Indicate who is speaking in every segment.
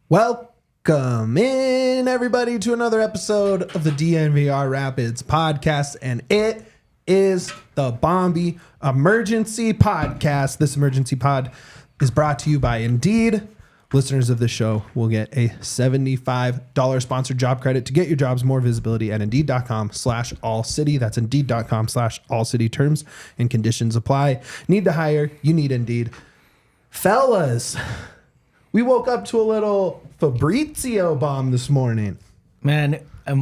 Speaker 1: Welcome in, everybody, to another episode of the DNVR Rapids Podcast, and it is the Bombi Emergency Podcast. This emergency pod is brought to you by Indeed. Listeners of this show will get a $75 sponsored job credit to get your jobs more visibility at Indeed.com/ALLCITY. That's Indeed.com/ALLCITY. Terms and conditions apply. Need to hire? You need Indeed. Fellas, we woke up to a little Fabrizio bomb this morning.
Speaker 2: Man,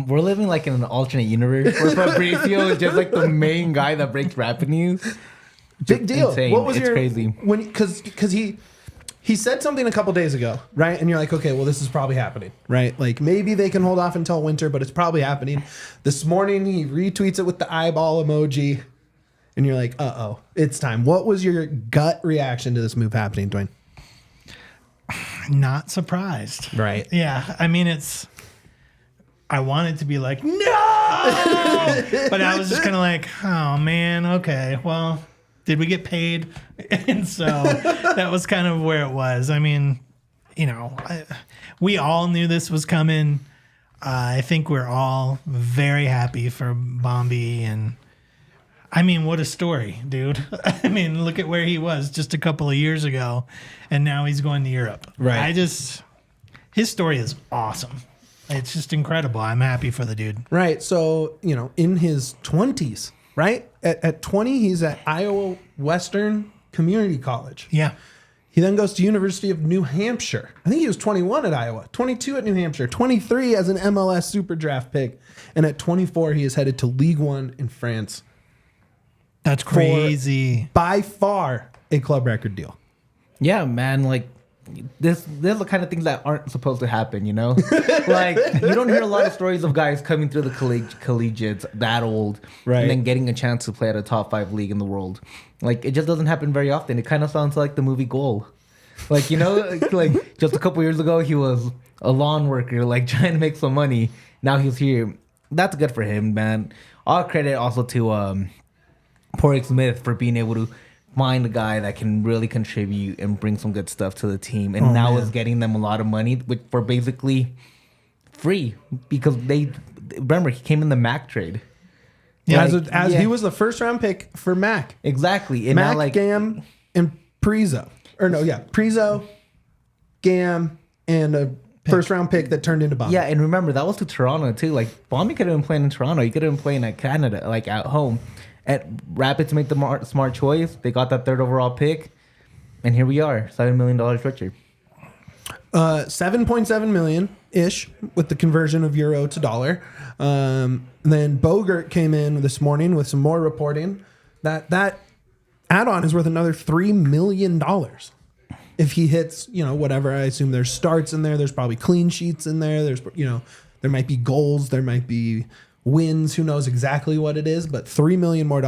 Speaker 2: we're living like in an alternate universe where Fabrizio is just like the main guy that breaks Rapid news.
Speaker 1: Big deal.
Speaker 2: Insane.
Speaker 1: What was
Speaker 2: it's crazy?
Speaker 1: Because he said something a couple days ago, right? And you're like, okay, well, this is probably happening, right? Like maybe they can hold off until winter, but it's probably happening. This morning he retweets it with the eyeball emoji, and you're like, uh-oh, it's time. What was your gut reaction to this move happening, Duane?
Speaker 3: Not surprised.
Speaker 1: Right.
Speaker 3: Yeah. I mean, I wanted to be like, no! But I was just kind of like, oh, man, okay. Well, did we get paid? And so that was kind of where it was. I mean, you know, we all knew this was coming. I think we're all very happy for Bombi. And I mean, what a story, dude. I mean, look at where he was just a couple of years ago, and now he's going to Europe.
Speaker 1: Right.
Speaker 3: His story is awesome. It's just incredible. I'm happy for the dude.
Speaker 1: Right. So, you know, in his 20s, right? At 20, he's at Iowa Western Community College.
Speaker 3: Yeah.
Speaker 1: He then goes to University of New Hampshire. I think he was 21 at Iowa, 22 at New Hampshire, 23 as an MLS Super Draft pick, and at 24, he is headed to League One in France.
Speaker 3: That's crazy.
Speaker 1: By far a club record deal.
Speaker 2: Yeah, man. Like this are the kind of things that aren't supposed to happen. You know, like you don't hear a lot of stories of guys coming through the collegiates that old,
Speaker 1: right,
Speaker 2: and then getting a chance to play at a top 5 league in the world. Like it just doesn't happen very often. It kind of sounds like the movie Goal. Like, you know, like just a couple years ago he was a lawn worker, like trying to make some money. Now he's here. That's good for him, man. All credit also to Porrick Smith for being able to find a guy that can really contribute and bring some good stuff to the team, and now is getting them a lot of money for basically free because they remember he came in the Mac trade.
Speaker 1: Yeah, as he was the first round pick for Mac.
Speaker 2: Exactly, and
Speaker 1: Mac,
Speaker 2: now, like,
Speaker 1: Gam, and Prizo, Prizo, Gam, and a first round pick that turned into Bombi.
Speaker 2: Yeah, and remember that was to Toronto too. Like Bombi could have been playing in Toronto. He could have been playing at Canada, like at home. At Rapids made the smart choice. They got that 3rd overall pick, and here we are, $7 million richer.
Speaker 1: 7.7 million ish with the conversion of euro to dollar. Then Bogert came in this morning with some more reporting that add-on is worth another $3 million if he hits, you know, whatever. I assume there's starts in there. There's probably clean sheets in there. There's, you know, there might be goals. There might be wins. Who knows exactly what it is, but $3 million more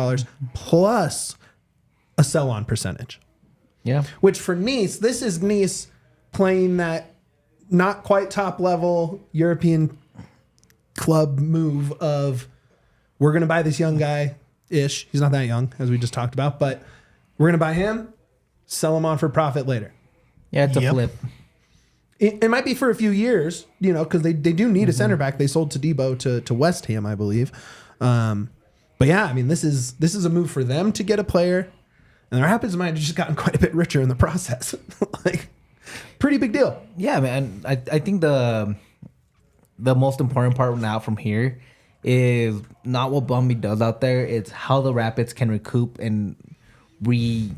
Speaker 1: plus a sell-on percentage.
Speaker 2: Yeah.
Speaker 1: Which for Nice, this is Nice playing that not quite top level European club move of we're going to buy this young guy ish. He's not that young, as we just talked about, but we're going to buy him, sell him on for profit later.
Speaker 2: Yeah, it's a flip.
Speaker 1: It might be for a few years, you know, because they do need a center back. They sold Todibo to West Ham, I believe. But yeah, I mean, this is a move for them to get a player, and the Rapids might have just gotten quite a bit richer in the process. Like, pretty big deal.
Speaker 2: Yeah, man. I think the most important part now from here is not what Bombi does out there. It's how the Rapids can recoup and regain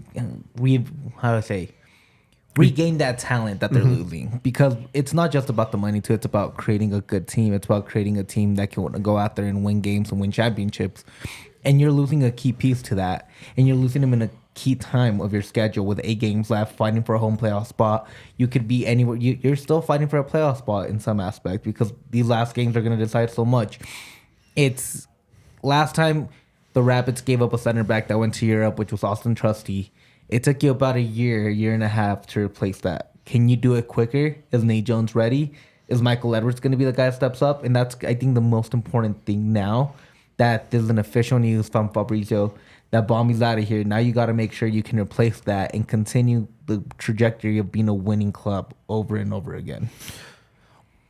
Speaker 2: that talent that they're losing, because it's not just about the money too. It's about creating a good team. It's about creating a team that can go out there and win games and win championships. And you're losing a key piece to that, and you're losing him in a key time of your schedule with 8 games left, fighting for a home playoff spot. You could be anywhere. You're still fighting for a playoff spot in some aspect because these last games are going to decide so much. It's last time the Rapids gave up a center back that went to Europe, which was Austin Trusty. It took you about a year and a half to replace that. Can you do it quicker? Is Nate Jones ready? Is Michael Edwards going to be the guy that steps up? And that's, I think, the most important thing now that there's an official news from Fabrizio that Bombi's out of here. Now you got to make sure you can replace that and continue the trajectory of being a winning club over and over again.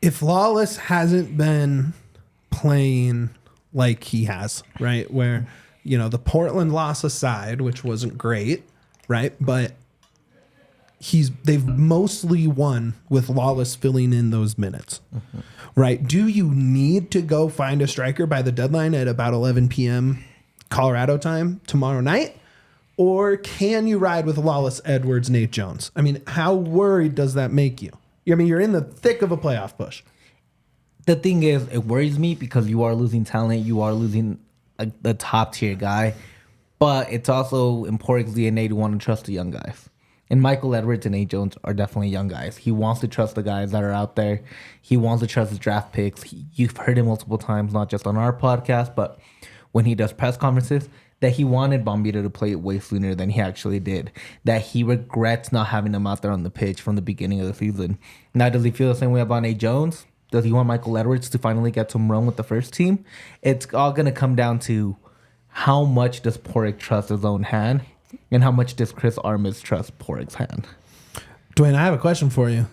Speaker 1: If Lawless hasn't been playing like he has, right, where, the Portland loss aside, which wasn't great, right, but they've mostly won with Lawless filling in those minutes, right? Do you need to go find a striker by the deadline at about 11 p.m. Colorado time tomorrow night? Or can you ride with Lawless, Edwards, Nate Jones? I mean, how worried does that make you? I mean, you're in the thick of a playoff push.
Speaker 2: The thing is, it worries me because you are losing talent. You are losing the top tier guy. But it's also in Pork's DNA to want to trust the young guys. And Michael Edwards and Nate Jones are definitely young guys. He wants to trust the guys that are out there. He wants to trust his draft picks. You've heard him multiple times, not just on our podcast, but when he does press conferences, that he wanted Bombito to play it way sooner than he actually did. That he regrets not having him out there on the pitch from the beginning of the season. Now, does he feel the same way about Nate Jones? Does he want Michael Edwards to finally get some run with the first team? It's all going to come down to how much does Pork trust his own hand and how much does Chris Armas trust Pork's hand.
Speaker 1: Dwayne, I have a question for you.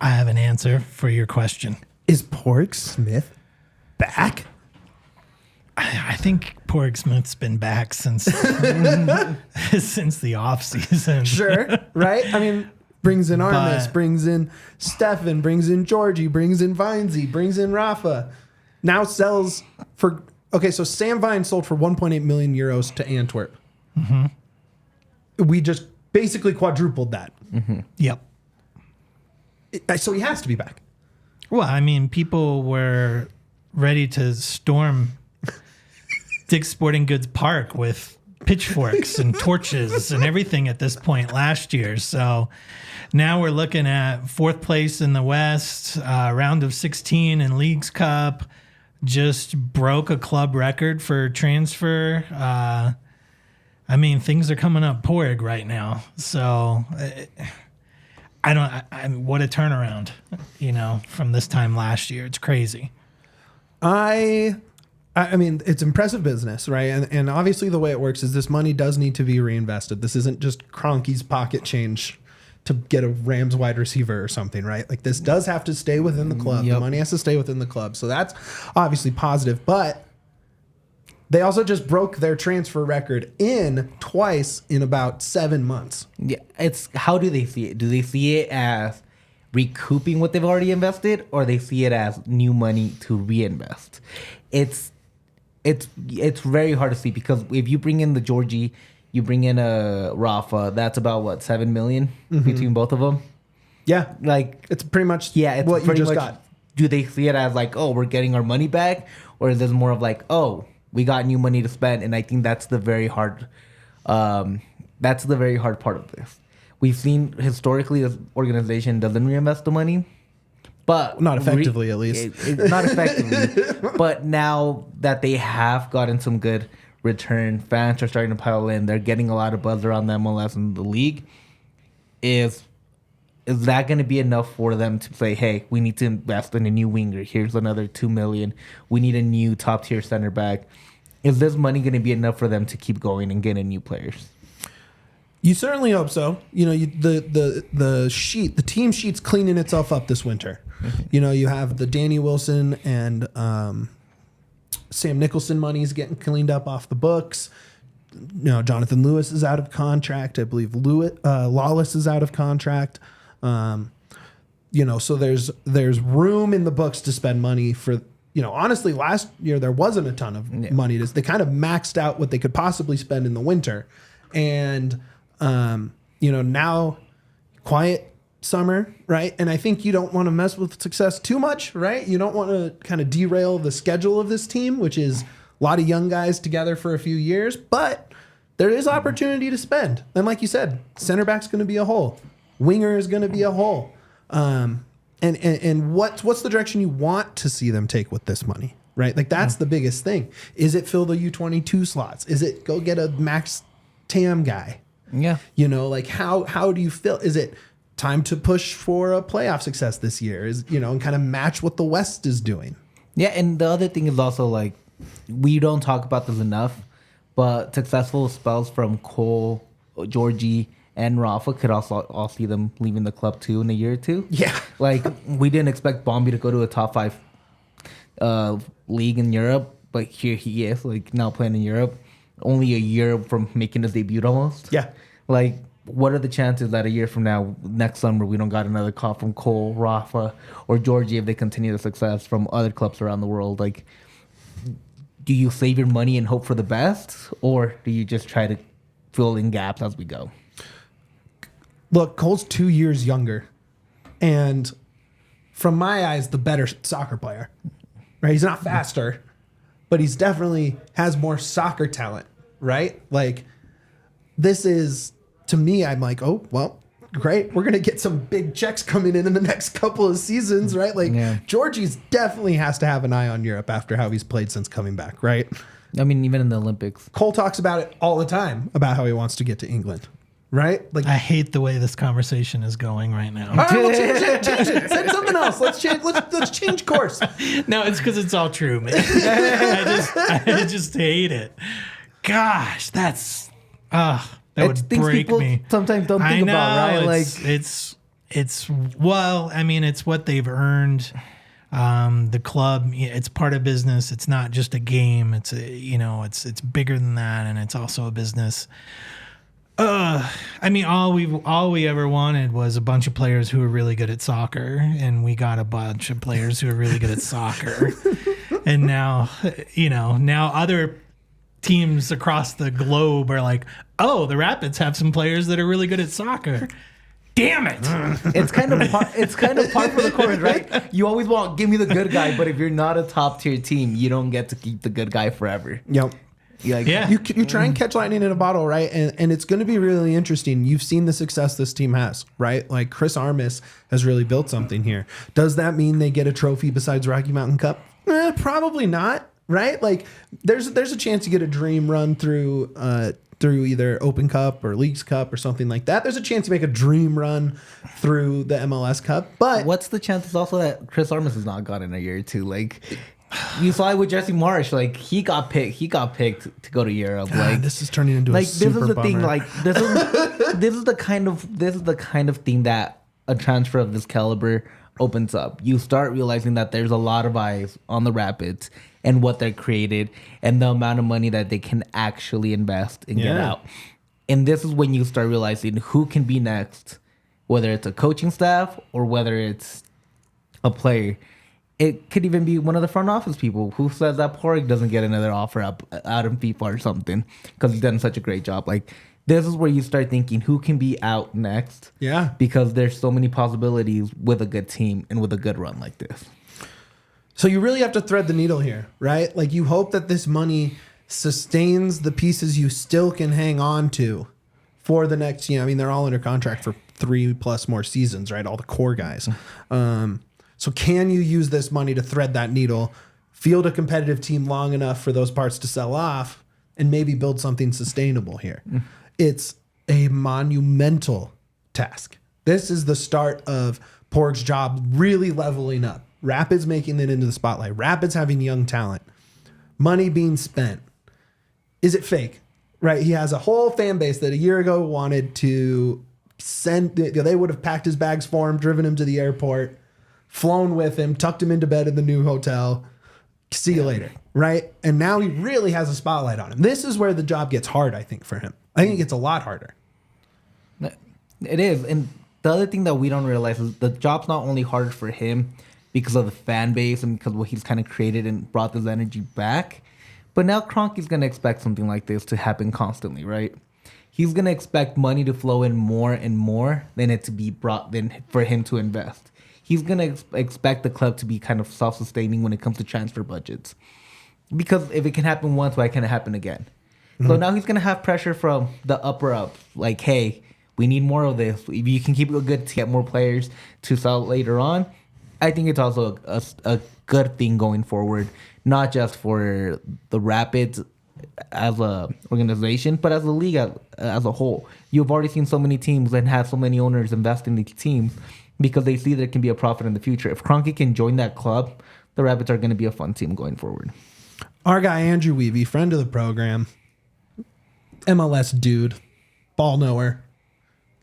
Speaker 3: I have an answer for your question.
Speaker 1: Is Pork Smith back?
Speaker 3: I think Pork Smith's been back since since the offseason.
Speaker 1: Sure, right? I mean, brings in Armas, brings in Stefan, brings in Georgie, brings in Vinesy, brings in Rafa. Now sells for... Okay, so Sam Vine sold for 1.8 million euros to Antwerp. Mm-hmm. We just basically quadrupled that.
Speaker 3: Mm-hmm. Yep.
Speaker 1: So he has to be back.
Speaker 3: Well, I mean, people were ready to storm Dick's Sporting Goods Park with pitchforks and torches and everything at this point last year. So now we're looking at 4th place in the West, round of 16 in Leagues Cup, just broke a club record for transfer. I mean, things are coming up Porg right now. So what a turnaround, from this time last year. It's crazy.
Speaker 1: I mean, it's impressive business, right? And obviously the way it works is this money does need to be reinvested. This isn't just Kroenke's pocket change to get a Rams wide receiver or something, right? Like, this does have to stay within the club. Yep. The money has to stay within the club. So that's obviously positive. But they also just broke their transfer record twice in about 7 months.
Speaker 2: Yeah, it's how do they see it? Do they see it as recouping what they've already invested, or they see it as new money to reinvest? It's very hard to see because if you bring in the Georgie, you bring in a Rafa, that's about what, 7 million between both of them.
Speaker 1: Yeah,
Speaker 2: like
Speaker 1: it's pretty much
Speaker 2: it's
Speaker 1: what you just got.
Speaker 2: Do they see it as like, oh, we're getting our money back, or is this more of like, oh, we got new money to spend? And I think that's the very hard, part of this. We've seen historically this organization doesn't reinvest the money, but
Speaker 1: not effectively, at least.
Speaker 2: Not effectively. But now that they have gotten some good return, fans are starting to pile in. They're getting a lot of buzz around the MLS and the league. Is that going to be enough for them to say, hey, we need to invest in a new winger? Here's another $2 million. We need a new top tier center back. Is this money going to be enough for them to keep going and getting new players?
Speaker 1: You certainly hope so. The team sheet's cleaning itself up this winter. Mm-hmm. You have the Danny Wilson and Sam Nicholson money's getting cleaned up off the books. Jonathan Lewis is out of contract. I believe Lawless is out of contract. So there's room in the books to spend money for. Honestly, last year there wasn't a ton of money. They kind of maxed out what they could possibly spend in the winter, and now quiet summer, right? And I think you don't want to mess with success too much, right? You don't want to kind of derail the schedule of this team, which is a lot of young guys together for a few years. But there is opportunity to spend. And like you said, center back's going to be a hole. Winger is going to be a hole. And what's the direction you want to see them take with this money, right? Like that's the biggest thing. Is it fill the U22 slots? Is it go get a max TAM guy?
Speaker 2: Yeah.
Speaker 1: You know, like how do you feel? Is it time to push for a playoff success this year? Is, you know, and kind of match what the West is doing?
Speaker 2: Yeah, and the other thing is also like we don't talk about this enough, but successful spells from Cole, Georgie, and Rafa could also all see them leaving the club too in a year or two.
Speaker 1: Yeah.
Speaker 2: Like we didn't expect Bombi to go to a top 5 league in Europe, but here he is, like now playing in Europe, only a year from making his debut almost.
Speaker 1: Yeah.
Speaker 2: Like, what are the chances that a year from now, next summer, we don't got another call from Cole, Rafa, or Georgie if they continue the success from other clubs around the world? Like, do you save your money and hope for the best, or do you just try to fill in gaps as we go?
Speaker 1: Look, Cole's 2 years younger, and from my eyes, the better soccer player. Right? He's not faster, but he's definitely has more soccer talent. Right? Like, this is, to me, I'm like, oh well, great. We're gonna get some big checks coming in the next couple of seasons, right? Like, Georgie's definitely has to have an eye on Europe after how he's played since coming back, right?
Speaker 2: I mean, even in the Olympics,
Speaker 1: Cole talks about it all the time about how he wants to get to England. Right? Like,
Speaker 3: I hate the way this conversation is going right now.
Speaker 1: All right, we'll change it. Say something else. Let's change course.
Speaker 3: No, it's because it's all true, man. I just hate it. Gosh, that's that would break me.
Speaker 2: Sometimes don't think about, right? Like
Speaker 3: it's well, I mean, it's what they've earned. The club, it's part of business. It's not just a game. It's it's bigger than that, and it's also a business. I mean, all we ever wanted was a bunch of players who were really good at soccer, and we got a bunch of players who are really good at soccer. And now, now other teams across the globe are like, oh, the Rapids have some players that are really good at soccer. Damn it!
Speaker 2: It's kind of par for the course, right? You always want give me the good guy, but if you're not a top tier team, you don't get to keep the good guy forever.
Speaker 1: Yep.
Speaker 2: Like,
Speaker 1: You try and catch lightning in a bottle, right? And it's going to be really interesting. You've seen the success this team has, right? Like Chris Armas has really built something here. Does that mean they get a trophy besides Rocky Mountain Cup? Probably not, right? Like there's a chance you get a dream run through either Open Cup or Leagues Cup or something like that. There's a chance you make a dream run through the MLS Cup. But
Speaker 2: what's the chances also that Chris Armas has not gotten a year or two? Like, you saw it with Jesse Marsh. Like, he got picked to go to Europe. Like,
Speaker 1: this is turning into a super
Speaker 2: this is the
Speaker 1: bummer.
Speaker 2: thing. Like, this is the kind of thing that a transfer of this caliber opens up. You start realizing that there's a lot of eyes on the Rapids and what they're created and the amount of money that they can actually invest and get out. And this is when you start realizing who can be next, whether it's a coaching staff or whether it's a player. It could even be one of the front office people who says that Porig doesn't get another offer out in FIFA or something because he's done such a great job. Like, this is where you start thinking who can be out next.
Speaker 1: Yeah.
Speaker 2: Because there's so many possibilities with a good team and with a good run like this.
Speaker 1: So you really have to thread the needle here, right? Like, you hope that this money sustains the pieces you still can hang on to for the next, I mean, they're all under contract for 3+ more seasons, right? All the core guys. So can you use this money to thread that needle, field a competitive team long enough for those parts to sell off, and maybe build something sustainable here? It's a monumental task. This is the start of Porg's job really leveling up. Rapids making it into the spotlight. Rapids having young talent. Money being spent. Is it fake? Right? He has a whole fan base that a year ago wanted to send. They would have packed his bags for him, driven him to the airport, flown with him, tucked him into bed in the new hotel. See you later. Right? And now he really has a spotlight on him. This is where the job gets hard, I think, for him. I think it gets a lot harder.
Speaker 2: It is. And the other thing that we don't realize is the job's not only hard for him because of the fan base and because of what he's kind of created and brought this energy back, but now Kroenke's going to expect something like this to happen constantly, right? He's going to expect money to flow in more and more than it to be brought in for him to invest. He's going to expect the club to be kind of self-sustaining when it comes to transfer budgets. Because if it can happen once, why can't it happen again? So now he's going to have pressure from the upper up. Like, hey, we need more of this. If you can keep it good to get more players to sell later on, I think it's also a good thing going forward, not just for the Rapids as a organization, but as a league as a whole. You've already seen so many teams and have so many owners invest in these teams because they see there can be a profit in the future. If Kroenke can join that club, the Rapids are going to be a fun team going forward.
Speaker 1: Our guy Andrew Weavy, friend of the program, MLS dude, ball knower,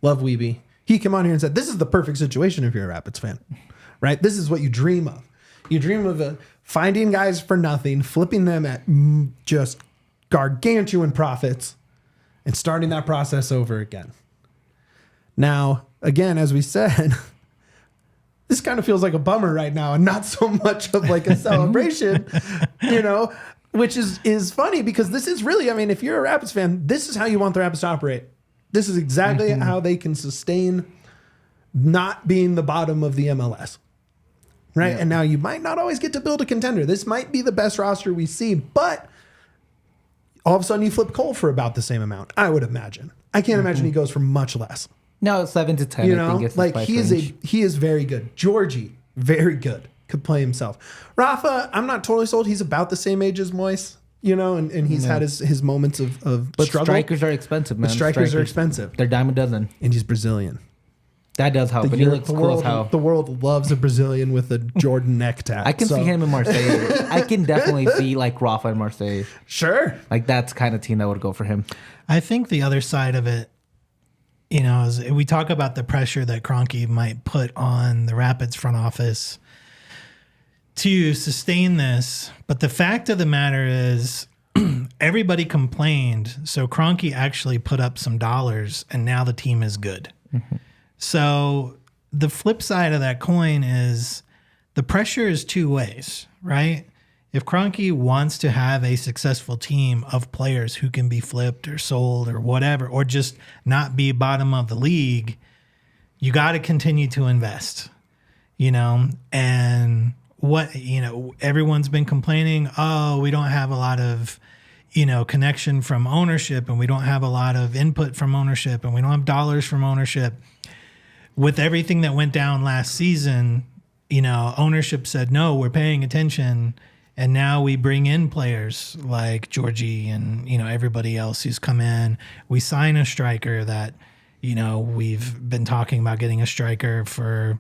Speaker 1: love Weavy. He came on here and said, this is the perfect situation if you're a Rapids fan, right? This is what you dream of. You dream of finding guys for nothing, flipping them at just gargantuan profits, and starting that process over again. Now, again, as we said, this kind of feels like a bummer right now and not so much of like a celebration, which is funny because this is really, I mean, if you're a Rapids fan, this is how you want the Rapids to operate. This is exactly how they can sustain not being the bottom of the MLS. Right. Yeah. And now you might not always get to build a contender. This might be the best roster we see, but all of a sudden you flip Cole for about the same amount, I would imagine. I can't imagine he goes for much less.
Speaker 2: No, 7 to 10. I think it's
Speaker 1: like he is very good. Georgie, very good. Could play himself. Rafa, I'm not totally sold. He's about the same age as Moise, and he's had his moments of
Speaker 2: but
Speaker 1: struggle.
Speaker 2: Strikers are expensive, man.
Speaker 1: Strikers are expensive.
Speaker 2: They're dime a dozen.
Speaker 1: And he's Brazilian.
Speaker 2: That does help. But he looks cool as hell.
Speaker 1: The world loves a Brazilian with a Jordan neck tat.
Speaker 2: I can see him in Marseille. I can definitely see like Rafa in Marseille.
Speaker 1: Sure.
Speaker 2: Like that's kind of team that would go for him.
Speaker 3: I think the other side of it, is we talk about the pressure that Kroenke might put on the Rapids front office to sustain this. But the fact of the matter is everybody complained. So Kroenke actually put up some dollars and now the team is good. Mm-hmm. So the flip side of that coin is the pressure is two ways, right? If Kroenke wants to have a successful team of players who can be flipped or sold or whatever, or just not be bottom of the league, you got to continue to invest, and what, everyone's been complaining, we don't have a lot of, connection from ownership and we don't have a lot of input from ownership and we don't have dollars from ownership. With everything that went down last season, ownership said, no, we're paying attention. And now we bring in players like Georgie and, everybody else who's come in. We sign a striker that, we've been talking about getting a striker for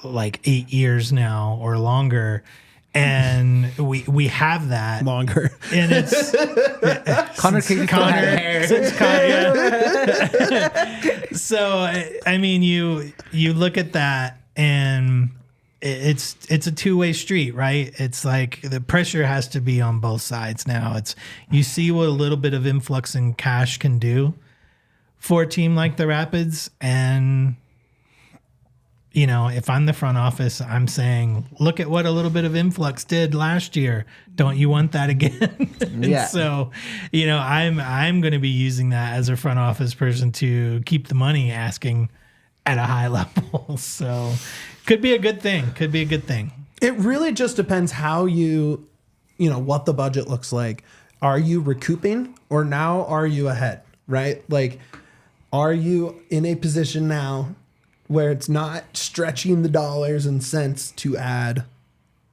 Speaker 3: like 8 years now or longer. And we have that
Speaker 1: longer.
Speaker 3: And it's
Speaker 2: Connor King.
Speaker 3: So, I mean, you look at that and it's a two-way street, right? It's like the pressure has to be on both sides now. You see what a little bit of influx in cash can do for a team like the Rapids. And, if I'm the front office, I'm saying, look at what a little bit of influx did last year. Don't you want that again?
Speaker 2: Yeah.
Speaker 3: So, I'm going to be using that as a front office person to keep the money asking at a high level. So could be a good thing.
Speaker 1: It really just depends how what the budget looks like. Are you recouping or now are you ahead, right? Like, are you in a position now where it's not stretching the dollars and cents to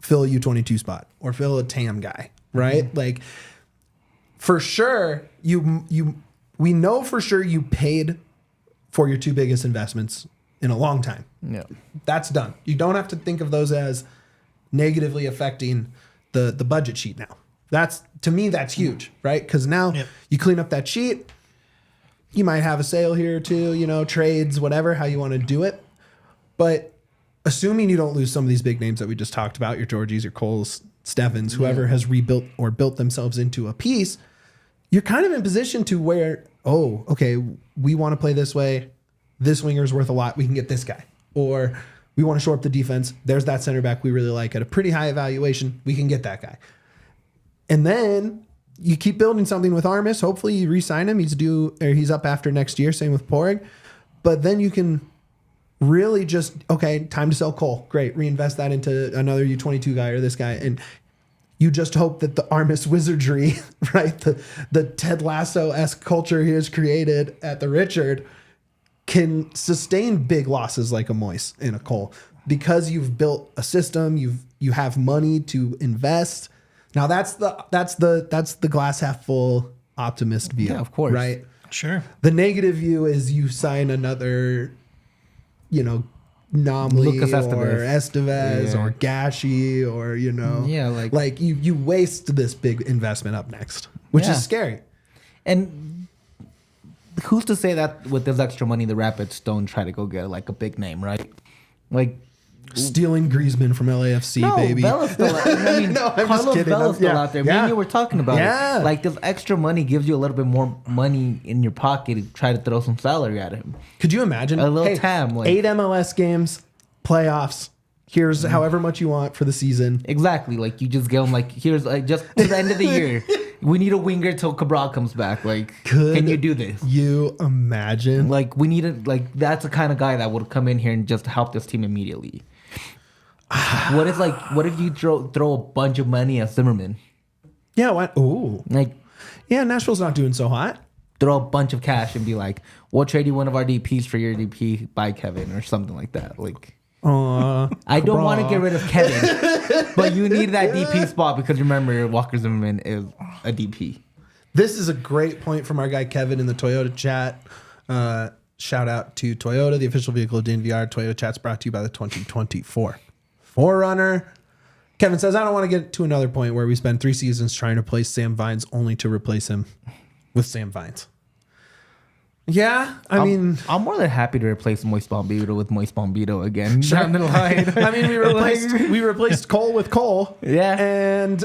Speaker 1: fill a U22 spot or fill a TAM guy, right? Mm-hmm. Like, for sure, we know for sure you paid for your two biggest investments in a long time.
Speaker 2: Yeah.
Speaker 1: That's done. You don't have to think of those as negatively affecting the budget sheet now. To me, that's huge, right? Because now you clean up that sheet. You might have a sale here or two, trades, whatever, how you want to do it. But assuming you don't lose some of these big names that we just talked about, your Georgies, your Coles, Steffens, whoever has rebuilt or built themselves into a piece, you're kind of in position to where, okay, we want to play this way. This winger's worth a lot. We can get this guy. Or we want to shore up the defense. There's that center back we really like at a pretty high evaluation. We can get that guy. And then you keep building something with Armis. Hopefully you re-sign him. He's up after next year. Same with Porg. But then you can really just, time to sell Cole. Great. Reinvest that into another U22 guy or this guy. And you just hope that the Armis wizardry, right, the Ted Lasso-esque culture he has created at the Richard can sustain big losses like a Moise and a Cole because you've built a system, you have money to invest. Now that's the glass half full optimist view.
Speaker 2: Yeah, of course.
Speaker 1: Right?
Speaker 3: Sure.
Speaker 1: The negative view is you sign another, Nomley
Speaker 2: Lucas
Speaker 1: or
Speaker 2: Estevez.
Speaker 1: or Gashi or,
Speaker 2: Yeah,
Speaker 1: like you waste this big investment up next, which
Speaker 2: Yeah.
Speaker 1: is scary.
Speaker 2: And who's to say that with this extra money, the Rapids don't try to go get like a big name, right? Like
Speaker 1: Stealing Griezmann from LAFC,
Speaker 2: no,
Speaker 1: baby.
Speaker 2: Vela's still out. I mean,
Speaker 1: No, I'm just
Speaker 2: Carlos
Speaker 1: kidding.
Speaker 2: Vela's still out there. Me
Speaker 1: Yeah.
Speaker 2: and you were talking about
Speaker 1: Yeah.
Speaker 2: it. Like this extra money gives you a little bit more money in your pocket to try to throw some salary at him.
Speaker 1: Could you imagine
Speaker 2: A little TAM, like-
Speaker 1: 8 MLS games, playoffs. Here's however much you want for the season.
Speaker 2: Exactly. Like you just give him like here's just to the end of the year. We need a winger till Cabral comes back. Like, can you do this?
Speaker 1: You imagine?
Speaker 2: Like we need that's the kind of guy that would come in here and just help this team immediately. What if you throw a bunch of money at Zimmerman?
Speaker 1: Yeah. What? Ooh.
Speaker 2: Like
Speaker 1: Yeah. Nashville's not doing so hot.
Speaker 2: throw a bunch of cash and be like, we'll trade you one of our DPs for your DP by Kevin or something like that. Like I don't want to get rid of Kevin, but you need that DP spot because remember Walker Zimmerman is a DP.
Speaker 1: This is a great point from our guy Kevin in the Toyota chat. Shout out to Toyota, the official vehicle of DNVR. Toyota chat's brought to you by the 2024 4Runner. Kevin says, I don't want to get to another point where we spend 3 seasons trying to replace Sam Vines only to replace him with Sam Vines. Yeah, I mean,
Speaker 2: I'm more than happy to replace Moise Bombito with Moise Bombito again down the line.
Speaker 1: I mean, we replaced Cole with Cole.
Speaker 2: Yeah.
Speaker 1: And,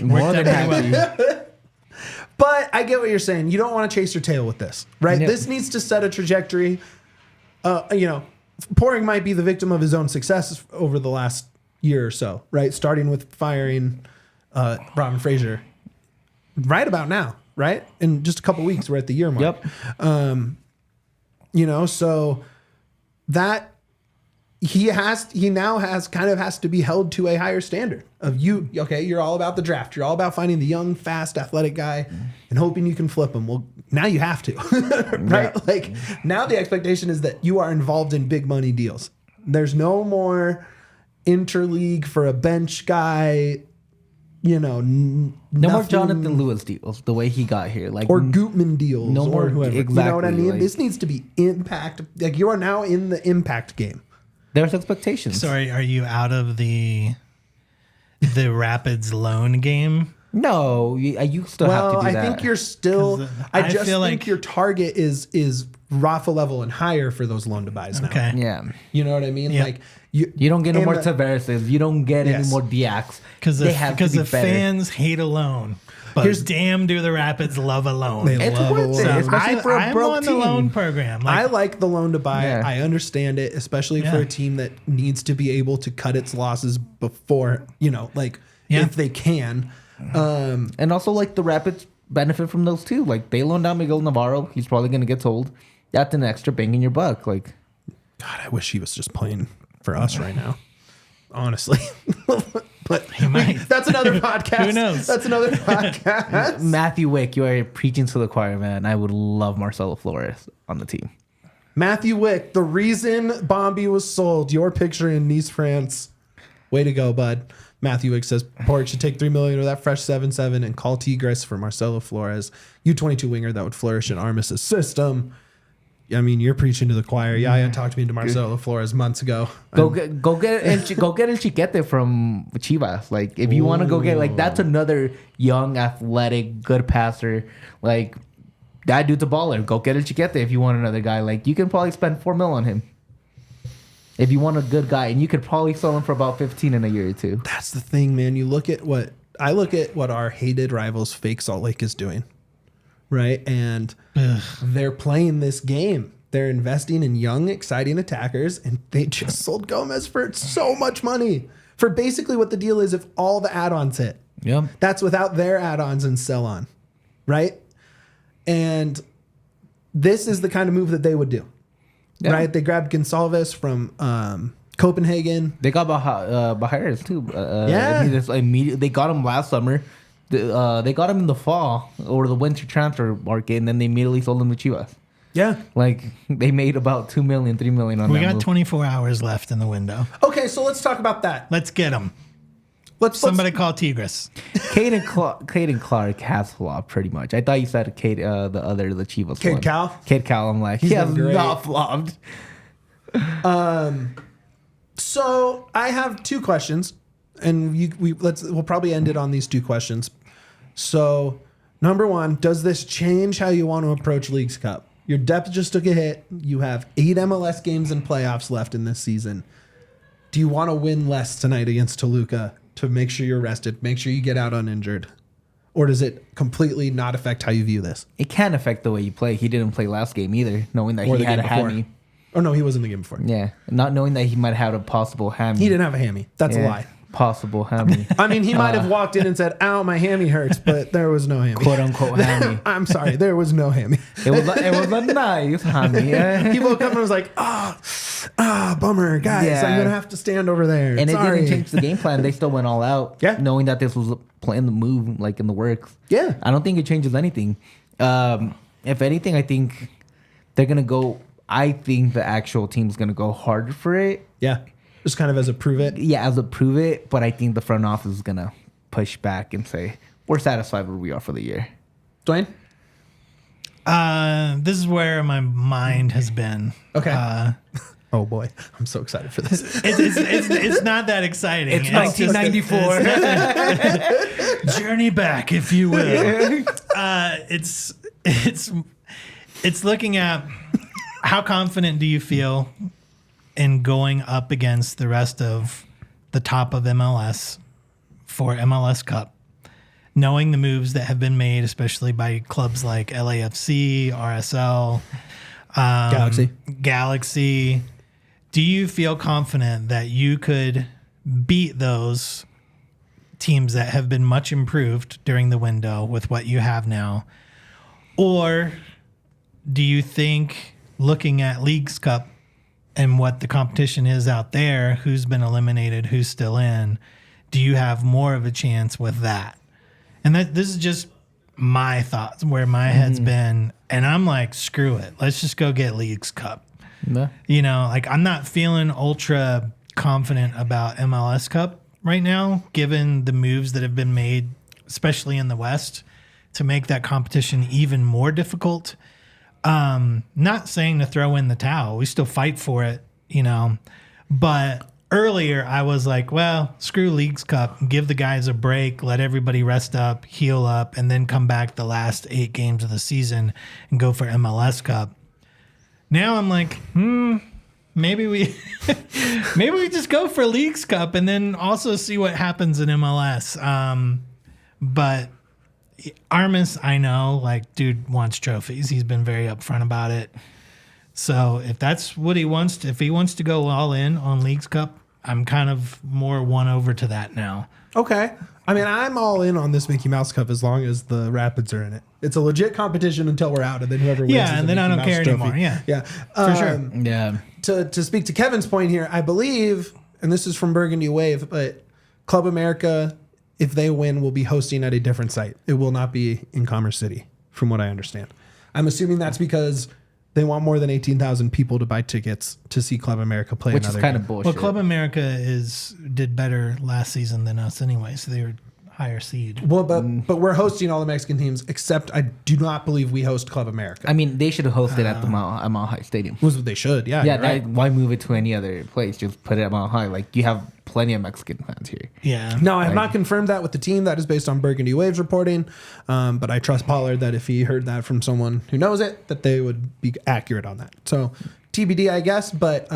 Speaker 2: More than happy.
Speaker 1: But I get what you're saying. You don't want to chase your tail with this, right?
Speaker 2: Yeah.
Speaker 1: This needs to set a trajectory. Poring might be the victim of his own success over the last year or so, right? Starting with firing Robin Fraser right about now, right? In just a couple weeks, we're at the year mark.
Speaker 2: Yep.
Speaker 1: So that he now has to be held to a higher standard of you. Okay, you're all about the draft. You're all about finding the young, fast, athletic guy and hoping you can flip him. Well, now you have to, right?
Speaker 2: Yeah.
Speaker 1: Like now the expectation is that you are involved in big money deals. There's no more interleague for a bench guy.
Speaker 2: No more Jonathan Lewis deals the way he got here. Like
Speaker 1: or Gutman deals.
Speaker 2: No more,
Speaker 1: or whoever. You know what I
Speaker 2: exactly,
Speaker 1: mean?
Speaker 2: like-
Speaker 1: This needs to be impact. Like you are now in the impact game.
Speaker 2: There's expectations.
Speaker 3: So are you out of the Rapids loan game?
Speaker 2: No, you still have to do that.
Speaker 1: I think you're still.
Speaker 3: 'Cause,
Speaker 1: I
Speaker 3: I
Speaker 1: just
Speaker 3: feel
Speaker 1: think
Speaker 3: like-
Speaker 1: your target is Rafa level and higher for those loan to buys now.
Speaker 3: Okay.
Speaker 2: Yeah.
Speaker 1: You know what I mean?
Speaker 3: Yep.
Speaker 1: Like you
Speaker 2: You don't get no
Speaker 1: and
Speaker 2: more
Speaker 1: the-
Speaker 2: Tavareses. You don't get
Speaker 1: Yes.
Speaker 2: any more Diaks.
Speaker 3: Because
Speaker 2: they have to be
Speaker 3: the
Speaker 2: better.
Speaker 3: fans hate a loan. But damn, do the Rapids love a loan.
Speaker 1: They
Speaker 2: It's
Speaker 1: love a
Speaker 2: worth it,
Speaker 1: loan.
Speaker 2: especially for a
Speaker 3: I'm
Speaker 2: broke
Speaker 3: on
Speaker 2: team.
Speaker 3: the loan program.
Speaker 1: I like the loan to buy.
Speaker 2: Yeah.
Speaker 1: I understand it, especially for
Speaker 3: Yeah.
Speaker 1: a team that needs to be able to cut its losses before,
Speaker 3: Yeah.
Speaker 1: if they can.
Speaker 2: And also, like, the Rapids benefit from those too. Like, they loaned out Miguel Navarro. He's probably going to get sold. That's an extra bang in your buck. Like,
Speaker 1: God, I wish he was just playing for us right now. Honestly. But
Speaker 3: might.
Speaker 1: that's another podcast.
Speaker 3: Who knows?
Speaker 1: That's another podcast.
Speaker 2: Matthew Wick, you are preaching to the choir, man. I would love Marcelo Flores on the team.
Speaker 1: Matthew Wick, the reason Bombi was sold, your picture in Nice, France. Way to go, bud. Matthew Wick says Pork should take $3 million of that fresh 7-7 and call Tigres for Marcelo Flores, U22 winger that would flourish in Armis' system. I mean, you're preaching to the choir. Yaya talked me into Marcelo Flores months ago.
Speaker 2: Go get El Chiquete from Chivas. Like, if you want to go get, like, that's another young, athletic, good passer. Like, that dude's a baller. Go get El Chiquete if you want another guy. Like, you can probably spend $4 million on him if you want a good guy, and you could probably sell him for about 15 in a year or two.
Speaker 1: That's the thing, man. I look at what our hated rivals, Fake Salt Lake, is doing, right? And they're playing this game. They're investing in young, exciting attackers, and they just sold Gomez for so much money for basically what the deal is if all the add-ons hit.
Speaker 2: Yep.
Speaker 1: That's without their add-ons and sell on, right? And this is the kind of move that they would do,
Speaker 2: Yeah.
Speaker 1: right? They grabbed Gonsalves from Copenhagen.
Speaker 2: They got Baharis too.
Speaker 1: Yeah.
Speaker 2: They got him last summer. They got him in the fall or the winter transfer market, and then they immediately sold him to Chivas.
Speaker 1: Yeah.
Speaker 2: Like, they made about $2 million, $3 million on that.
Speaker 3: We got
Speaker 2: move.
Speaker 3: 24 hours left in the window.
Speaker 1: Okay, so let's talk about that.
Speaker 3: Let's get him.
Speaker 1: Somebody
Speaker 3: Call Tigres.
Speaker 2: Caden Clark has flopped pretty much. I thought you said the Chivas
Speaker 1: Cade
Speaker 2: one.
Speaker 1: Cal?
Speaker 2: Cade Cal, I'm like, he has
Speaker 1: been great.
Speaker 2: not flopped.
Speaker 1: So I have two questions, and we'll probably end it on these two questions. So, number one, does this change how you want to approach Leagues Cup? Your depth just took a hit. You have 8 MLS games and playoffs left in this season. Do you want to win less tonight against Toluca to make sure you're rested, make sure you get out uninjured? Or does it completely not affect how you view this?
Speaker 2: It can affect the way you play. He didn't play last game either, knowing that he had a hammy.
Speaker 1: Oh, no, he was in the game before.
Speaker 2: Yeah, not knowing that he might have had a possible hammy.
Speaker 1: He didn't have a hammy. That's a lie.
Speaker 2: Possible hammy.
Speaker 1: I mean, he might have walked in and said, ow, my hammy hurts, but there was no hammy.
Speaker 2: Quote unquote hammy.
Speaker 1: I'm sorry, there was no hammy.
Speaker 2: It was a nice hammy. Yeah.
Speaker 1: He woke up and was like, bummer, guys.
Speaker 2: Yeah.
Speaker 1: I'm going to have to stand over there.
Speaker 2: And
Speaker 1: Sorry.
Speaker 2: it didn't change the game plan. They still went all out.
Speaker 1: Yeah.
Speaker 2: Knowing that this was playing the move, like in the works.
Speaker 1: Yeah.
Speaker 2: I don't think it changes anything. If anything, I think they're going to go. I think the actual team's going to go harder for it.
Speaker 1: Yeah. Just kind of as a prove it.
Speaker 2: Yeah, as a prove it. But I think the front office is going to push back and say, we're satisfied where we are for the year.
Speaker 1: Dwayne?
Speaker 3: This is where my mind has been.
Speaker 1: Okay. Oh, boy. I'm so excited for this.
Speaker 3: It's not that exciting.
Speaker 2: It's 1994.
Speaker 3: Journey back, if you will. It's looking at how confident do you feel in going up against the rest of the top of MLS for MLS Cup, knowing the moves that have been made, especially by clubs like LAFC, RSL, Galaxy. Do you feel confident that you could beat those teams that have been much improved during the window with what you have now? Or do you think, looking at Leagues Cup and what the competition is out there, who's been eliminated, who's still in, do you have more of a chance with that? And this is just my thoughts, where my head's been, and I'm like, screw it. Let's just go get Leagues Cup.
Speaker 2: Yeah.
Speaker 3: You know, like, I'm not feeling ultra confident about MLS Cup right now, given the moves that have been made, especially in the West, to make that competition even more difficult. Not saying to throw in the towel. We still fight for it, you know. But earlier I was like, well, screw Leagues Cup. Give the guys a break. Let everybody rest up, heal up, and then come back the last 8 games of the season and go for MLS Cup. Now I'm like, maybe we just go for Leagues Cup and then also see what happens in MLS. But Armas, I know, like, dude wants trophies. He's been very upfront about it. So if that's what he wants, if he wants to go all in on Leagues Cup, I'm kind of more won over to that now.
Speaker 1: Okay. I mean, I'm all in on this Mickey Mouse Cup as long as the Rapids are in it. It's a legit competition until we're out, and then whoever wins is
Speaker 3: and then I don't care anymore. Yeah. For sure.
Speaker 2: Yeah.
Speaker 1: To speak to Kevin's point here, I believe, and this is from Burgundy Wave, but Club America, if they win, will be hosting at a different site. It will not be in Commerce City, from what I understand. I'm assuming that's because they want more than 18,000 people to buy tickets to see Club America play
Speaker 2: Which
Speaker 1: another
Speaker 2: is kind
Speaker 1: game.
Speaker 2: of bullshit.
Speaker 3: Well, Club America did better last season than us anyway, so they were higher seed.
Speaker 1: Well, but we're hosting all the Mexican teams, except I do not believe we host Club America.
Speaker 2: I mean, they should have hosted at the Mile High Stadium.
Speaker 1: They should, yeah.
Speaker 2: Yeah,
Speaker 1: you're right.
Speaker 2: why move it to any other place? Just put it at Mile High. Like, you have plenty of Mexican fans here.
Speaker 3: Yeah.
Speaker 1: No, I have not confirmed that with the team. That is based on Burgundy Waves reporting. But I trust Pollard that if he heard that from someone who knows it, that they would be accurate on that. So TBD, I guess. But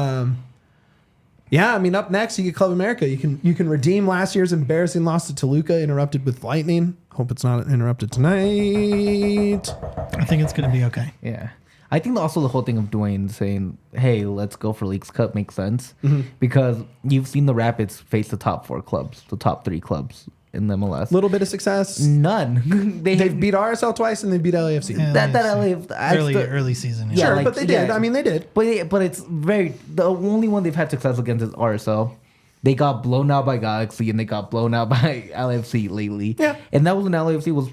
Speaker 1: yeah, I mean, up next you get Club America. You can redeem last year's embarrassing loss to Toluca, interrupted with lightning. Hope it's not interrupted tonight.
Speaker 3: I think it's going to be okay.
Speaker 2: Yeah. I think also the whole thing of Duane saying, hey, let's go for Leagues Cup makes sense. Because you've seen the Rapids face the top 4 clubs, the top 3 clubs in the MLS.
Speaker 1: Little bit of success.
Speaker 2: None.
Speaker 1: They've beat RSL twice and they beat LAFC.
Speaker 3: Yeah,
Speaker 2: that
Speaker 3: early season.
Speaker 2: Yeah,
Speaker 1: Sure,
Speaker 2: like,
Speaker 1: but they did.
Speaker 2: yeah.
Speaker 1: I mean, they did.
Speaker 2: But it's the only one they've had success against is RSL. They got blown out by Galaxy and they got blown out by LAFC lately.
Speaker 1: Yeah.
Speaker 2: And that was when LAFC was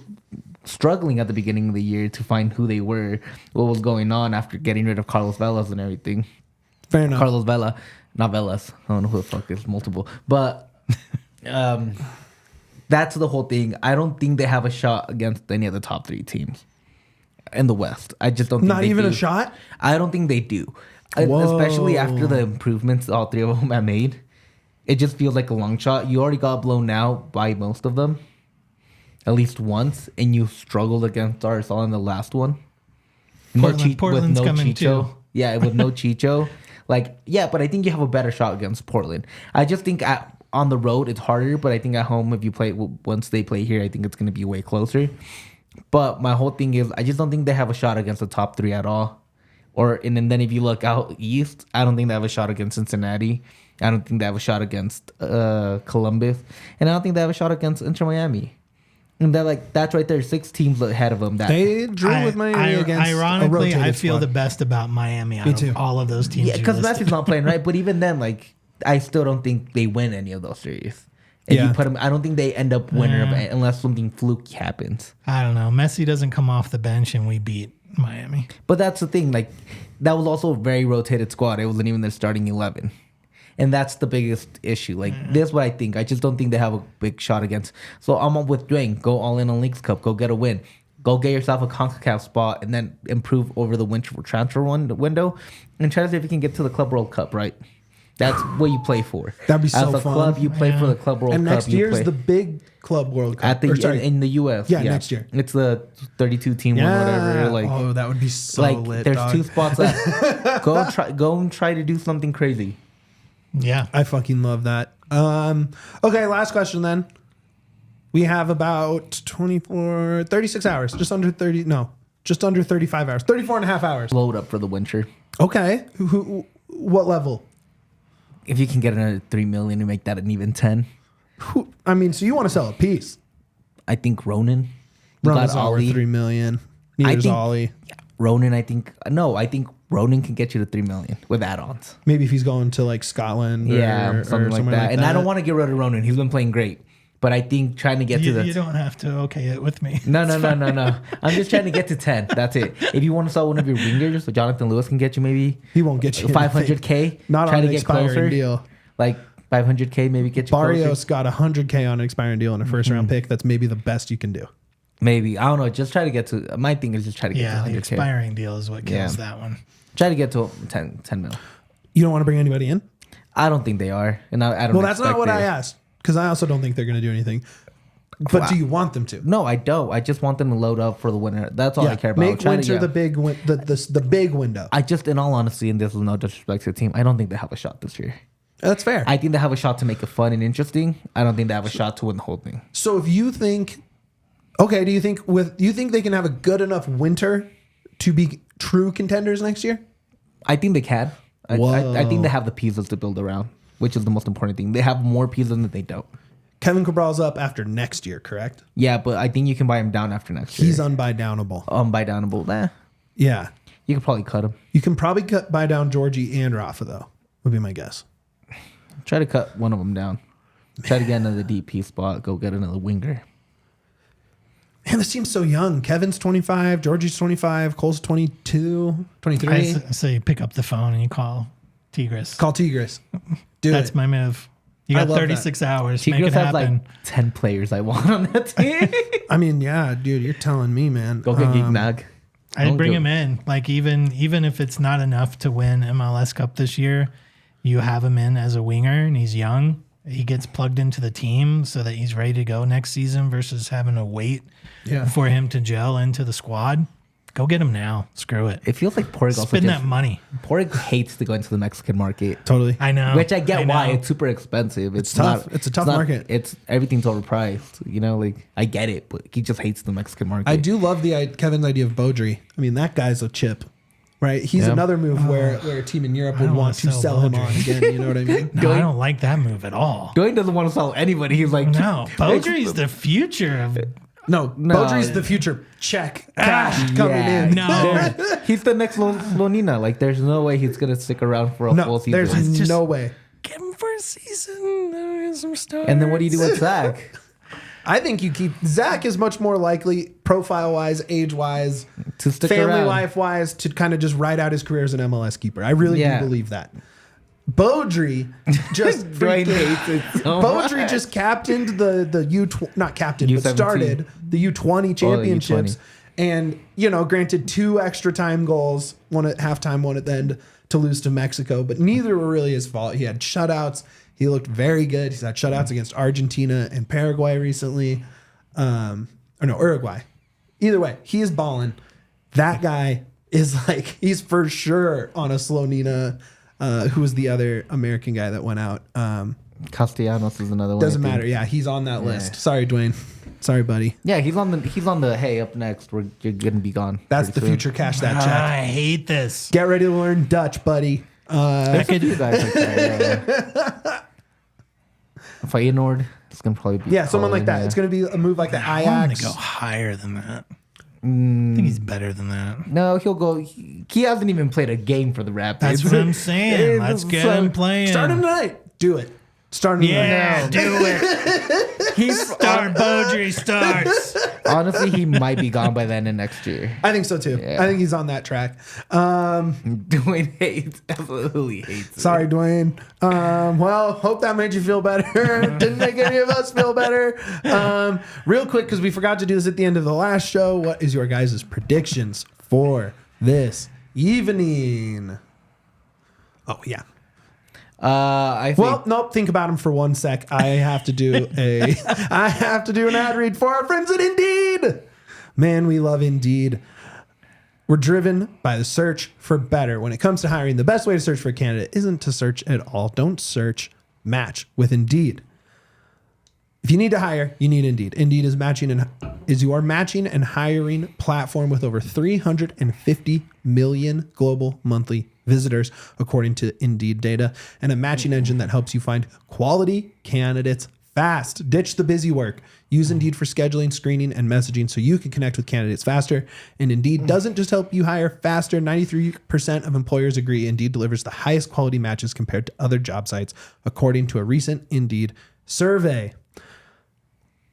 Speaker 2: struggling at the beginning of the year to find who they were, what was going on after getting rid of Carlos Velas and everything.
Speaker 1: Fair enough.
Speaker 2: Carlos Vela, not Velas. I don't know who the fuck is multiple. But that's the whole thing. I don't think they have a shot against any of the top 3 teams in the West. I just don't think
Speaker 1: Not
Speaker 2: they
Speaker 1: even
Speaker 2: do.
Speaker 1: a shot?
Speaker 2: I don't think they do.
Speaker 1: Whoa.
Speaker 2: Especially after the improvements all 3 of them have made. It just feels like a long shot. You already got blown out by most of them. At least once. And you struggled against RSL in the last one.
Speaker 3: Portland's coming too.
Speaker 2: Yeah, with no Chicho. Like, yeah, but I think you have a better shot against Portland. I just think on the road it's harder, but I think at home if you play once they play here, I think it's going to be way closer. But my whole thing is I just don't think they have a shot against the top 3 at all. And then if you look out east, I don't think they have a shot against Cincinnati. I don't think they have a shot against Columbus, and I don't think they have a shot against Inter Miami. And that's right there, 6 teams ahead of them.
Speaker 1: They drew with Miami against
Speaker 3: ironically,
Speaker 1: a rotated
Speaker 3: I feel
Speaker 1: squad.
Speaker 3: the best about Miami out of all of those teams.
Speaker 2: Yeah, because
Speaker 3: you listed.
Speaker 2: Messi's not playing, right? But even then, like, I still don't think they win any of those series. If you put them, I don't think they end up winner of it unless something fluky happens.
Speaker 3: I don't know. Messi doesn't come off the bench and we beat Miami.
Speaker 2: But that's the thing. Like, that was also a very rotated squad. It wasn't even their starting 11. And that's the biggest issue. Like, this is what I think. I just don't think they have a big shot against. So I'm up with Duane. Go all in on Leagues Cup. Go get a win. Go get yourself a CONCACAF spot and then improve over the winter transfer window and try to see if you can get to the Club World Cup, right? That's what you play for.
Speaker 1: That'd be so
Speaker 2: As a
Speaker 1: fun.
Speaker 2: club, you play for the Club World Cup.
Speaker 1: And next
Speaker 2: you
Speaker 1: year's
Speaker 2: play
Speaker 1: the big Club World Cup.
Speaker 2: in the U.S.
Speaker 1: Yeah, next year.
Speaker 2: It's the 32 team one, whatever. Like,
Speaker 1: oh, that would be so
Speaker 2: like
Speaker 1: lit,
Speaker 2: there's
Speaker 1: dog.
Speaker 2: 2 spots left. Go and try to do something crazy.
Speaker 3: Yeah.
Speaker 1: I fucking love that. Okay, last question then. We have about 36 hours. Just under 35 hours. 34 and a half hours.
Speaker 2: Load up for the winter.
Speaker 1: Okay. What level?
Speaker 2: If you can get another 3 million and make that an even 10,
Speaker 1: I mean, so you want to sell a piece.
Speaker 2: I think Ronan. You
Speaker 1: Ron's
Speaker 2: got
Speaker 1: all worth
Speaker 2: Ollie.
Speaker 1: 3 million. Neither's
Speaker 2: think-
Speaker 1: Ollie.
Speaker 2: Ronan, I think Ronan can get you to 3 million with add-ons.
Speaker 1: Maybe if he's going to like Scotland or
Speaker 2: Something like
Speaker 1: somewhere
Speaker 2: that. And I don't want to get rid of Ronan. He's been playing great. But I think trying to get to
Speaker 3: You don't have to okay it with me.
Speaker 2: No. I'm just trying to get to 10. That's it. If you want to sell one of your wingers, so Jonathan Lewis can get you maybe
Speaker 1: He won't get you
Speaker 2: 500K.
Speaker 1: Not
Speaker 2: try
Speaker 1: on
Speaker 2: to
Speaker 1: an
Speaker 2: get
Speaker 1: expiring
Speaker 2: closer.
Speaker 1: deal.
Speaker 2: Like 500K, maybe get you
Speaker 1: Barrios
Speaker 2: closer.
Speaker 1: got 100K on an expiring deal and a first round pick. That's maybe the best you can do.
Speaker 2: Maybe. I don't know. Just try to get to... My thing is just try to get
Speaker 3: Yeah,
Speaker 2: to
Speaker 3: the
Speaker 2: 100K.
Speaker 3: expiring deal is what kills that one.
Speaker 2: Try to get to 10 mil.
Speaker 1: You don't want to bring anybody in?
Speaker 2: I don't think they are. And I don't
Speaker 1: Well, that's not
Speaker 2: expect
Speaker 1: what
Speaker 2: it.
Speaker 1: I asked because I also don't think they're going to do anything. But do you want them to?
Speaker 2: No, I don't. I just want them to load up for the winner. That's all I care about.
Speaker 1: Make winter the big the big window.
Speaker 2: I just, in all honesty, and this is no disrespect to the team, I don't think they have a shot this year.
Speaker 1: That's fair.
Speaker 2: I think they have a shot to make it fun and interesting. I don't think they have a shot to win the whole thing.
Speaker 1: So if you think, okay, do you think they can have a good enough winter to be true contenders next year?
Speaker 2: I think they can. I
Speaker 1: Whoa.
Speaker 2: think they have the pieces to build around, which is the most important thing. They have more pieces than they don't.
Speaker 1: Kevin Cabral's up after next year, correct?
Speaker 2: Yeah, but I think you can buy him down after next year.
Speaker 1: He's unbuydownable.
Speaker 2: Unbuydownable. Nah,
Speaker 1: Yeah.
Speaker 2: you could probably cut him.
Speaker 1: You can probably buy down Georgie and Rafa, though, would be my guess.
Speaker 2: Try to cut one of them down. Try to get another DP spot. Go get another winger.
Speaker 1: Man, this team's so young. Kevin's 25, Georgie's 25, Cole's 22, 23.
Speaker 3: I say you pick up the phone and you call Tigres.
Speaker 1: Call Tigres. Do
Speaker 3: That's
Speaker 1: it.
Speaker 3: my move. You
Speaker 1: I
Speaker 3: got
Speaker 1: love
Speaker 3: 36 hours. Make
Speaker 2: Tigres
Speaker 3: it
Speaker 2: has
Speaker 3: happen.
Speaker 2: like 10 players I want on that team.
Speaker 1: I mean, yeah, dude, you're telling me, man.
Speaker 2: Go get Gignac.
Speaker 3: I'd bring him in. Like even if it's not enough to win MLS Cup this year, you have him in as a winger and he's young. He gets plugged into the team so that he's ready to go next season versus having to wait for him to gel into the squad. Go get him now. Screw it.
Speaker 2: It feels like Porg also
Speaker 3: Spend that money.
Speaker 2: Porg hates to go into the Mexican market.
Speaker 1: Totally.
Speaker 3: I know.
Speaker 2: Which I get why.
Speaker 3: know.
Speaker 2: It's super expensive. It's
Speaker 1: tough.
Speaker 2: Not,
Speaker 1: It's a tough market.
Speaker 2: It's everything's overpriced. You know, like I get it, but he just hates the Mexican market.
Speaker 1: I do love Kevin's idea of Beaudry. I mean, that guy's a chip. right? He's another move where a team in Europe would want to sell him on again. You know what I mean?
Speaker 3: No, I don't like that move at all.
Speaker 2: Dwayne doesn't want to sell anybody. He's like,
Speaker 3: no, Beaudry's the future of.
Speaker 1: No, Beaudry's the future check cash coming in.
Speaker 3: No,
Speaker 2: he's the next Slonina. Like, there's no way he's gonna stick around for a full season.
Speaker 1: There's no way.
Speaker 3: Get him for a season. Some starts.
Speaker 2: And then what do you do with Zach?
Speaker 1: I think you keep Zach is much more likely, profile wise, age wise,
Speaker 2: To stick
Speaker 1: family
Speaker 2: around.
Speaker 1: life wise, to kind of just ride out his career as an MLS keeper. I really do believe that. Beaudry just
Speaker 2: Dwayne hates it so
Speaker 1: Beaudry
Speaker 2: much.
Speaker 1: just captained the not captained, but
Speaker 2: U17.
Speaker 1: started the U20 championships.
Speaker 2: U20.
Speaker 1: And, granted 2 extra time goals, one at halftime, one at the end, to lose to Mexico, but neither were really his fault. He had shutouts. He looked very good. He's had shutouts against Argentina and Paraguay recently. Uruguay. Either way, he is balling. That guy is he's for sure on a Slonina. Who was the other American guy that went out?
Speaker 2: Castellanos is another one.
Speaker 1: Doesn't matter. Yeah, he's on that list. Sorry, Dwayne. Sorry, buddy.
Speaker 2: Yeah, he's on the hey, up next. You're gonna be gone.
Speaker 1: That's the
Speaker 2: pretty soon.
Speaker 1: future cash that check.
Speaker 3: I hate this.
Speaker 1: Get ready to learn Dutch, buddy.
Speaker 2: There's a few guys like that. Feyenoord, it's gonna probably be
Speaker 1: Someone like that.
Speaker 2: Yeah.
Speaker 1: It's going to be a move like the
Speaker 3: I want him
Speaker 1: Ajax.
Speaker 3: to go higher than that. I think he's better than that.
Speaker 2: No, he'll go. He hasn't even played a game for the Rapids.
Speaker 3: That's what I'm saying. Let's get him playing.
Speaker 1: Start him tonight. Do it. Start him
Speaker 3: Yeah,
Speaker 1: tonight.
Speaker 3: do it. Start Beaudry starts.
Speaker 2: Honestly, he might be gone by the end of next year.
Speaker 1: I think so too.
Speaker 2: Yeah.
Speaker 1: I think he's on that track.
Speaker 2: Dwayne absolutely hates it.
Speaker 1: Sorry, Dwayne. Well, hope that made you feel better. Didn't make any of us feel better. Real quick, because we forgot to do this at the end of the last show. What is your guys' predictions for this evening? Oh, yeah.
Speaker 2: I think
Speaker 1: Nope. Think about him for 1 sec. I have to do an ad read for our friends at Indeed. Man, we love Indeed. We're driven by the search for better. When it comes to hiring, the best way to search for a candidate isn't to search at all. Don't search, match with Indeed. If you need to hire, you need Indeed. Indeed is your matching and hiring platform with over 350 million global monthly visitors, according to Indeed data, and a matching engine that helps you find quality candidates fast. Ditch the busy work. Use Indeed for scheduling, screening, and messaging so you can connect with candidates faster. And Indeed doesn't just help you hire faster. 93% of employers agree Indeed delivers the highest quality matches compared to other job sites, according to a recent Indeed survey.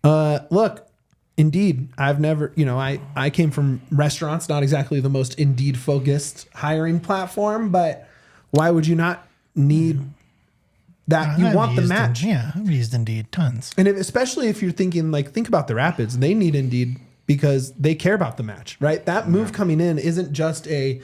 Speaker 1: Look, Indeed, I've never, I came from restaurants, not exactly the most Indeed focused hiring platform, but why would you not need that? You want the match.
Speaker 3: I've used Indeed tons.
Speaker 1: And especially if you're thinking, think about the Rapids, they need Indeed because they care about the match, right? That move coming in isn't just a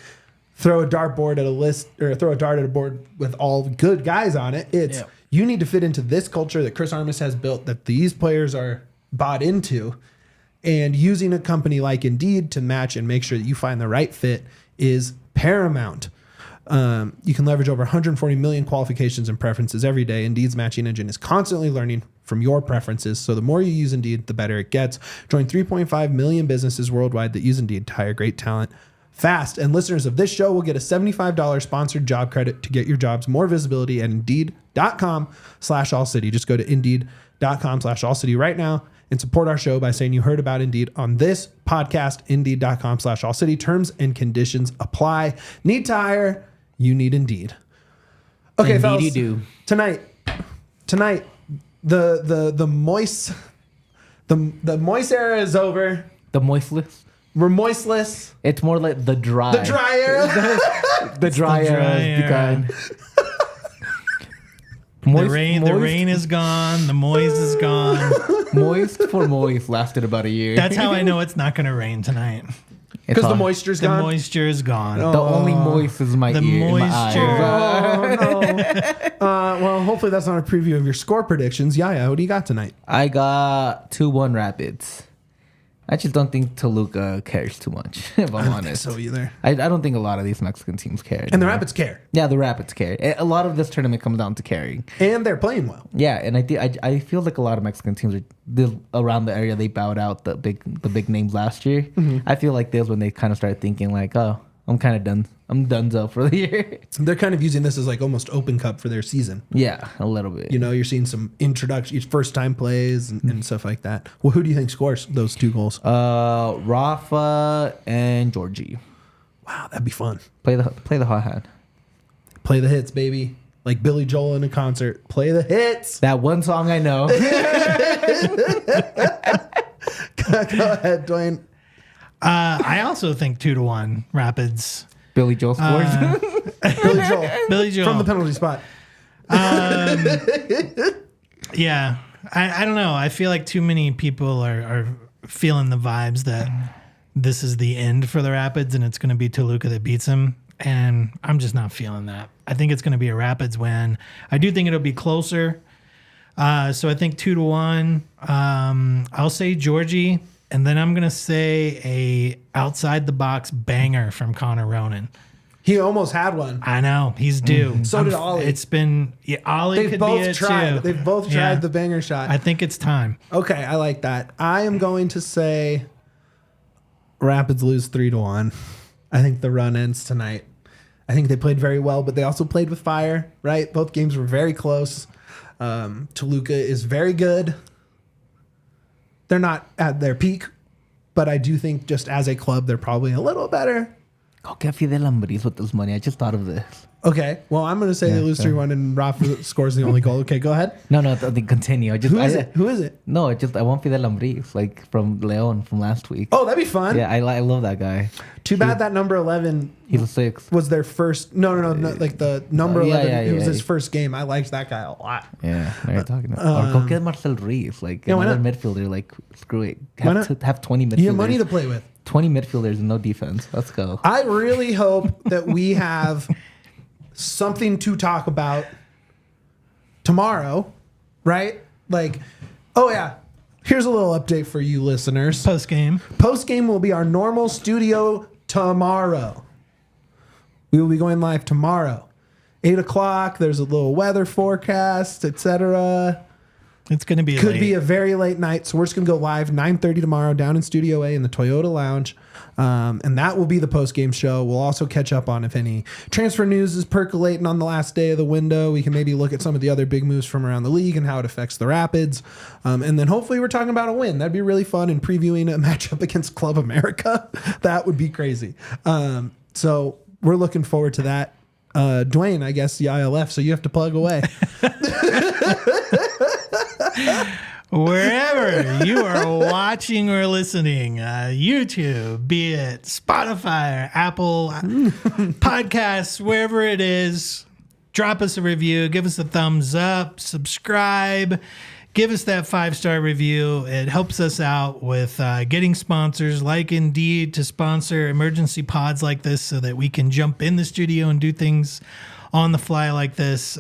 Speaker 1: throw a dartboard at a list or throw a dart at a board with all good guys on it. It's you need to fit into this culture that Chris Armas has built, that these players are bought into. And using a company like Indeed to match and make sure that you find the right fit is paramount. You can leverage over 140 million qualifications and preferences every day. Indeed's matching engine is constantly learning from your preferences. So the more you use Indeed, the better it gets. Join 3.5 million businesses worldwide that use Indeed to hire great talent fast. And listeners of this show will get a $75 sponsored job credit to get your jobs more visibility at Indeed.com/AllCity. Just go to Indeed.com/AllCity right now and support our show by saying you heard about Indeed on this podcast. Indeed.com/AllCity. Terms and conditions apply. Need to hire? You need Indeed. Okay,
Speaker 2: Indeed
Speaker 1: fellas.
Speaker 2: you do.
Speaker 1: Tonight, the moist era is over.
Speaker 2: The moistless.
Speaker 1: We're moistless.
Speaker 2: It's more like the dry.
Speaker 1: The dry era.
Speaker 2: The dry era has begun.
Speaker 3: The rain is gone. The moist is gone.
Speaker 2: Moist for moist lasted about a year.
Speaker 3: That's how I know it's not going to rain tonight.
Speaker 1: Because the moisture's
Speaker 3: The
Speaker 1: gone.
Speaker 3: moisture is gone.
Speaker 2: The only moist is my
Speaker 3: The
Speaker 2: ear. and my
Speaker 3: moisture.
Speaker 2: eye.
Speaker 1: Oh, no. Well, hopefully that's not a preview of your score predictions. Yaya, what do you got tonight?
Speaker 2: I got 2-1 Rapids. I just don't think Toluca cares too much, if I'm honest.
Speaker 1: So either.
Speaker 2: I don't think a lot of these Mexican teams care.
Speaker 1: And the Rapids care.
Speaker 2: Yeah, the Rapids care. A lot of this tournament comes down to caring.
Speaker 1: And they're playing well.
Speaker 2: Yeah, and I feel like a lot of Mexican teams are around the area. They bowed out the big names last year. I feel like this when they kind of started thinking like, oh, I'm kind of done. I'm donezo for the year.
Speaker 1: They're kind of using this as like almost Open Cup for their season.
Speaker 2: Yeah, a little bit.
Speaker 1: You know, you're seeing some introduction, first time plays and stuff like that. Well, who do you think scores those 2 goals?
Speaker 2: Rafa and Georgie.
Speaker 1: Wow, that'd be fun.
Speaker 2: Play the hot hand.
Speaker 1: Play the hits, baby. Like Billy Joel in a concert. Play the hits.
Speaker 2: That one song I know.
Speaker 1: Go ahead, Duane.
Speaker 3: I also think 2-1 Rapids.
Speaker 2: Billy Joel scores.
Speaker 1: Billy Joel from the penalty spot.
Speaker 3: Yeah, I don't know. I feel like too many people are feeling the vibes that this is the end for the Rapids and it's going to be Toluca that beats them. And I'm just not feeling that. I think it's going to be a Rapids win. I do think it'll be closer. So I think 2-1. I'll say Georgie. And then I'm going to say a outside the box banger from Connor Ronan.
Speaker 1: He almost had one.
Speaker 3: I know. He's due.
Speaker 1: So did Ollie.
Speaker 3: It's been... Yeah, Ollie could be it too.
Speaker 1: They've both tried the banger shot.
Speaker 3: I think it's time.
Speaker 1: Okay, I like that. I am going to say Rapids lose 3-1. I think the run ends tonight. I think they played very well, but they also played with fire, right? Both games were very close. Toluca is very good. They're not at their peak, but I do think just as a club, they're probably a little better.
Speaker 2: Go get Fidel Ambris with this money. I just thought of this.
Speaker 1: Okay. Well, I'm going to say they lose 3-1 and Rafa scores the only goal. Okay, go ahead.
Speaker 2: No, I think continue.
Speaker 1: Who is it?
Speaker 2: No, I want Fidel Ambris, like from Leon from last week.
Speaker 1: Oh, that'd be fun.
Speaker 2: Yeah, I love that guy.
Speaker 1: Too bad that number 11.
Speaker 2: He's a 6.
Speaker 1: Was their first. No, like the number 11. It was his
Speaker 2: yeah.
Speaker 1: first game. I liked that guy a lot.
Speaker 2: Yeah, now you're talking about. Or go get Marcel Reis, like another midfielder. Like screw it. Have 20 midfielders.
Speaker 1: You have money to play with.
Speaker 2: 20 midfielders and no defense. Let's go.
Speaker 1: I really hope that we have something to talk about tomorrow, right? Like, oh yeah, here's a little update for you listeners.
Speaker 3: Post game
Speaker 1: will be our normal studio tomorrow. We will be going live tomorrow, 8:00. There's a little weather forecast, etc.
Speaker 3: It's going to be
Speaker 1: Could be a very late night, so we're just going to go live 9:30 tomorrow down in Studio A in the Toyota Lounge, and that will be the post-game show. We'll also catch up on if any transfer news is percolating on the last day of the window. We can maybe look at some of the other big moves from around the league and how it affects the Rapids, and then hopefully we're talking about a win. That'd be really fun, and previewing a matchup against Club America. That would be crazy. So we're looking forward to that. Duane, I guess the ILF, so you have to plug away.
Speaker 3: Wherever you are watching or listening, YouTube, be it Spotify or Apple Podcasts, wherever it is, drop us a review, give us a thumbs up, subscribe, give us that 5-star review. It helps us out with getting sponsors like Indeed to sponsor emergency pods like this so that we can jump in the studio and do things on the fly like this.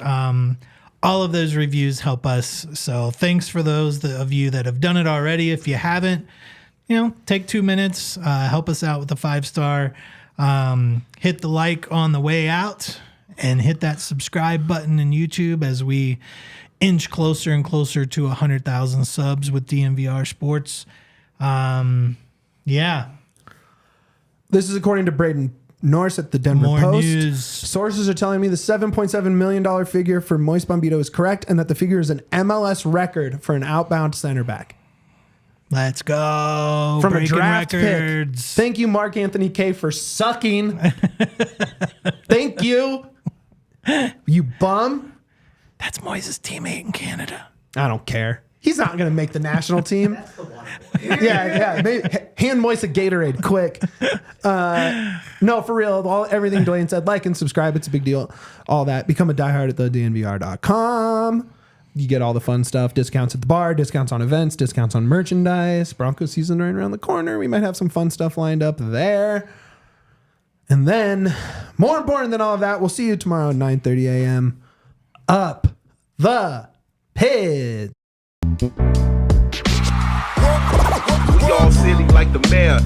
Speaker 3: All of those reviews help us. So thanks for those of you that have done it already. If you haven't, take 2 minutes, help us out with a 5-star. Hit the like on the way out and hit that subscribe button in YouTube as we inch closer and closer to 100,000 subs with DNVR Sports. Yeah.
Speaker 1: This is according to Braden Norris at the Denver Post.
Speaker 3: News.
Speaker 1: Sources are telling me the $7.7 million figure for Moise Bombito is correct and that the figure is an MLS record for an outbound center back.
Speaker 3: Let's go.
Speaker 1: From
Speaker 3: Breaking
Speaker 1: a draft
Speaker 3: records.
Speaker 1: pick. Thank you, Mark Anthony K, for sucking. Thank you. You bum.
Speaker 3: That's Moise's teammate in Canada.
Speaker 1: I don't care. He's not going to make the national team. Yeah. Maybe, hand Moise a Gatorade, quick. No, for real. Everything Duane said, like and subscribe. It's a big deal. All that. Become a diehard at the DNVR.com. You get all the fun stuff. Discounts at the bar, discounts on events, discounts on merchandise. Broncos season right around the corner. We might have some fun stuff lined up there. And then, more important than all of that, we'll see you tomorrow at 9:30 a.m. Up the Pid.
Speaker 4: We all silly like the mayor.